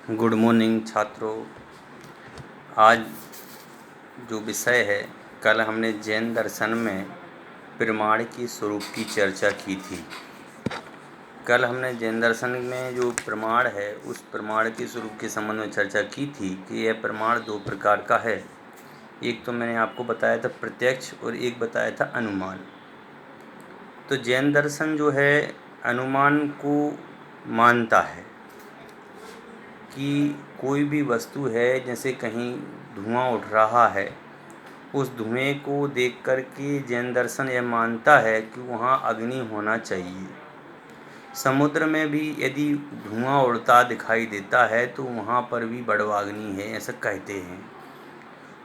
Good morning छात्रों। आज जो विषय है, कल हमने जैन दर्शन में प्रमाण की स्वरूप की चर्चा की थी। कल हमने जैन दर्शन में जो प्रमाण है उस प्रमाण के स्वरूप के संबंध में चर्चा की थी कि यह प्रमाण दो प्रकार का है। एक तो मैंने आपको बताया था प्रत्यक्ष और एक बताया था अनुमान। तो जैन दर्शन जो है अनुमान को मानता है कि कोई भी वस्तु है, जैसे कहीं धुआं उठ रहा है, उस धुएं को देख कर के जैन दर्शन यह मानता है कि वहाँ अग्नि होना चाहिए। समुद्र में भी यदि धुआं उड़ता दिखाई देता है तो वहाँ पर भी बड़वाग्नि है, ऐसा कहते हैं।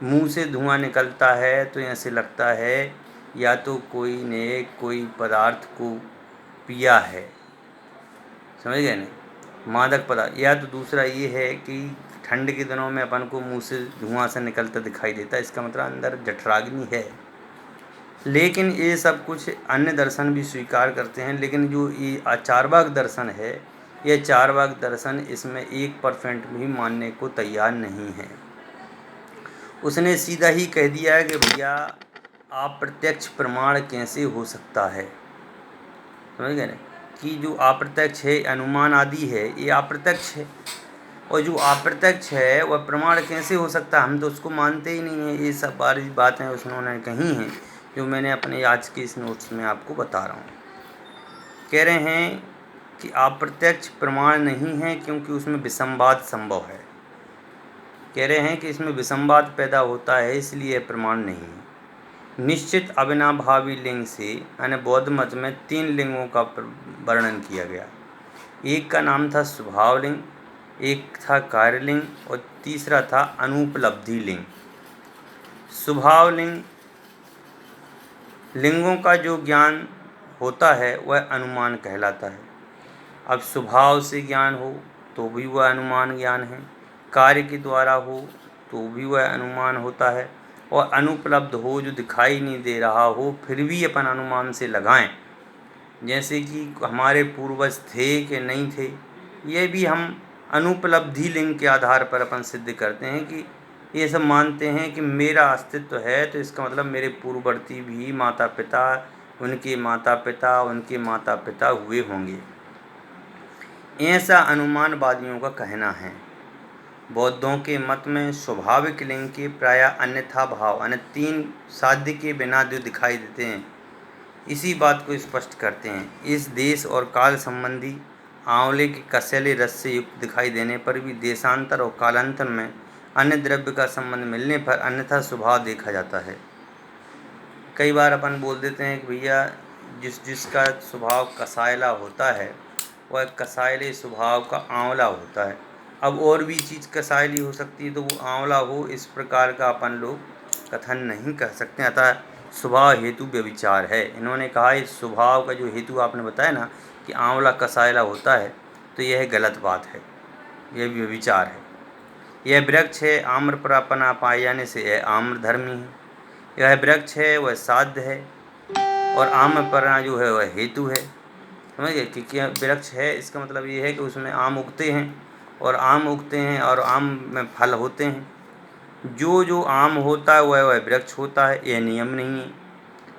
मुंह से धुआं निकलता है तो ऐसे लगता है या तो कोई ने कोई पदार्थ को पिया है, समझ गए ना, मादक पदार्थ। या तो दूसरा ये है कि ठंड के दिनों में अपन को मुंह से धुआं से निकलता दिखाई देता है, इसका मतलब अंदर जठराग्नि है। लेकिन ये सब कुछ अन्य दर्शन भी स्वीकार करते हैं, लेकिन जो ये चार्वाक दर्शन है, यह चार्वाक दर्शन इसमें 1% भी मानने को तैयार नहीं है। उसने सीधा ही कह दिया है कि भैया अप्रत्यक्ष प्रमाण कैसे हो सकता है, समझ गए ना, कि जो अप्रत्यक्ष है, अनुमान आदि है, ये अप्रत्यक्ष है, और जो अप्रत्यक्ष है वह प्रमाण कैसे हो सकता है, हम तो उसको मानते ही नहीं है। ये सब सारी बातें उन्होंने कही हैं जो मैंने अपने आज के इस नोट्स में आपको बता रहा हूँ। कह रहे हैं कि अप्रत्यक्ष प्रमाण नहीं है क्योंकि उसमें विसंवाद संभव है। कह रहे हैं कि इसमें विसंवाद पैदा होता है, इसलिए प्रमाण नहीं है। निश्चित अविनाभावी लिंग से, यानी बौद्ध मत में 3 लिंगों का वर्णन किया गया। एक का नाम था स्वभाव लिंग, एक था कार्यलिंग और तीसरा था अनुपलब्धि लिंग। स्वभाव लिंग लिंगों का जो ज्ञान होता है वह अनुमान कहलाता है। अब स्वभाव से ज्ञान हो तो भी वह अनुमान ज्ञान है, कार्य के द्वारा हो तो भी वह अनुमान होता है, और अनुपलब्ध हो, जो दिखाई नहीं दे रहा हो, फिर भी अपन अनुमान से लगाएं, जैसे कि हमारे पूर्वज थे कि नहीं थे, ये भी हम अनुपलब्धि लिंग के आधार पर अपन सिद्ध करते हैं कि ये सब मानते हैं कि मेरा अस्तित्व है, तो इसका मतलब मेरे पूर्ववर्ती भी माता पिता, उनके माता पिता, उनके माता पिता हुए होंगे, ऐसा अनुमानवादियों का कहना है। बौद्धों के मत में स्वाभाविक लिंग के प्रायः अन्यथा भाव, अन्य 3 साध्य के बिना जो दिखाई देते हैं, इसी बात को स्पष्ट करते हैं। इस देश और काल संबंधी आंवले के कसैले रस से युक्त दिखाई देने पर भी देशांतर और कालांतर में अन्य द्रव्य का संबंध मिलने पर अन्यथा स्वभाव देखा जाता है। कई बार अपन बोल देते हैं कि भैया जिसका स्वभाव कसायला होता है वह कसायले स्वभाव का आंवला होता है। अब और भी चीज़ कसायली हो सकती है तो वो आंवला हो, इस प्रकार का अपन लोग कथन नहीं कर सकते। अतः स्वभाव हेतु व्यभिचार है। इन्होंने कहा इस स्वभाव का जो हेतु आपने बताया ना कि आंवला कसायला होता है, तो यह गलत बात है, यह व्यभिचार है। यह वृक्ष है, आम्र पर अपना पाए जाने से यह आम्र धर्मी है। यह वृक्ष है वह साध्य है, और आम्र पर जो है वह हेतु है, समझ गए। क्योंकि वृक्ष है इसका मतलब ये है कि उसमें आम उगते हैं, और आम उगते हैं और आम में फल होते हैं। जो आम होता है वह वृक्ष होता है, यह नियम नहीं है।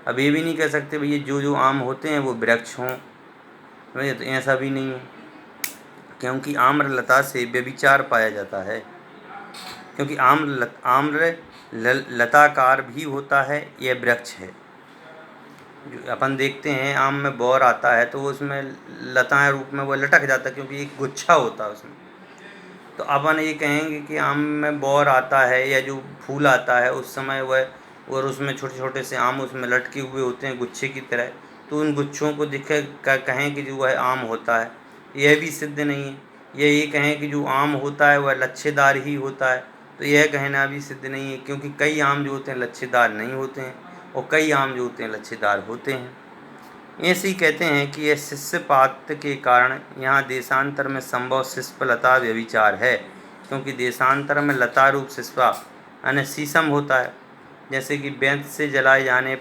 अब ये भी नहीं कह सकते भैया जो आम होते हैं वो वृक्ष हों, समझे, तो ऐसा भी नहीं है, क्योंकि आम्र लता से व्यभिचार पाया जाता है। क्योंकि आम्र लताकार भी होता है, यह वृक्ष है। जो अपन देखते हैं आम में बौर आता है तो उसमें लताएं रूप में वो लटक जाता है, क्योंकि एक गुच्छा होता है उसमें। तो अपन ये कहेंगे कि आम में बौर आता है या जो फूल आता है उस समय वह, और उसमें छोटे छोटे से आम उसमें लटके हुए होते हैं गुच्छे की तरह, तो उन गुच्छों को दिखे कहें कि जो वह आम होता है, यह भी सिद्ध नहीं है। ये कहें कि जो आम होता है वह लच्छेदार ही होता है, तो यह कहना भी सिद्ध नहीं है, क्योंकि कई आम जो होते हैं लच्छेदार नहीं होते हैं और कई आम जो होते हैं लच्छेदार होते हैं। ऐसे ही कहते हैं कि यह शिष्यपात के कारण यहाँ देशांतर में संभव शिष्पलता व्यभिचार है, क्योंकि देशांतर में लता रूप शिष्पा यानी शीशम होता है। जैसे कि बेंत से जलाए जाने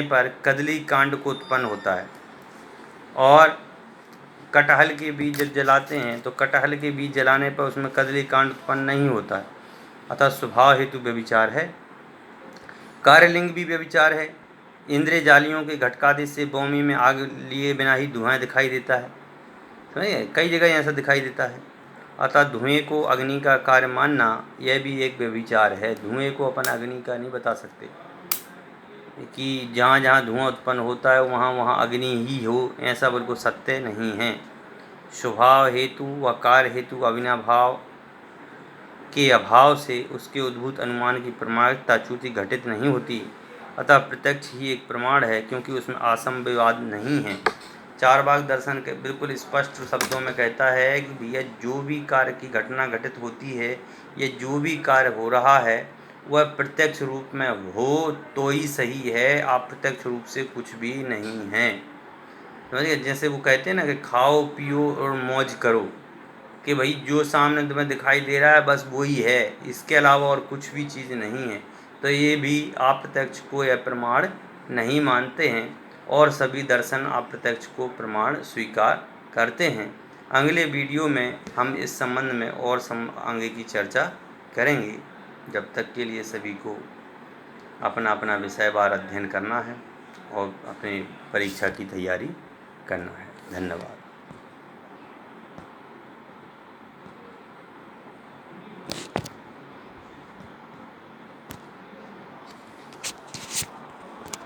पर कदली कांड को उत्पन्न होता है, और कटहल के बीज जब जलाते हैं तो कटहल के बीज जलाने पर उसमें कदली कांड उत्पन्न नहीं होता है, अतः स्वभाव हेतु व्यभिचार है। कार्यलिंग भी व्यभिचार है। इंद्रिय जालियों के घटकादि से भूमि में आग लिए बिना ही धुआं दिखाई देता है, समझिए कई जगह ऐसा दिखाई देता है। अतः धुएं को अग्नि का कार्य मानना यह भी एक व्यभिचार है। धुएं को अपन अग्नि का नहीं बता सकते कि जहाँ जहाँ धुआं उत्पन्न होता है वहाँ वहाँ अग्नि ही हो, ऐसा बिल्कुल सत्य नहीं है। स्वभाव हेतु व कार्य हेतु अविनाभाव के अभाव से उसके उद्भूत अनुमान की प्रमाणिकता च्युति घटित नहीं होती, अतः प्रत्यक्ष ही एक प्रमाण है, क्योंकि उसमें असंविवाद नहीं है। चारवाक दर्शन के बिल्कुल स्पष्ट शब्दों में कहता है कि भैया जो भी कार्य की घटना घटित होती है, ये जो भी कार्य हो रहा है वह प्रत्यक्ष रूप में हो तो ही सही है, अप्रत्यक्ष रूप से कुछ भी नहीं है। समझिए, जैसे वो कहते हैं ना कि खाओ पियो और मौज करो, कि भाई जो सामने तुम्हें दिखाई दे रहा है बस वही है, इसके अलावा और कुछ भी चीज़ नहीं है। तो ये भी अप्रत्यक्ष को यह प्रमाण नहीं मानते हैं और सभी दर्शन अप्रत्यक्ष को प्रमाण स्वीकार करते हैं। अगले वीडियो में हम इस संबंध में और आगे की चर्चा करेंगे। जब तक के लिए सभी को अपना अपना विषयवार अध्ययन करना है और अपनी परीक्षा की तैयारी करना है। धन्यवाद।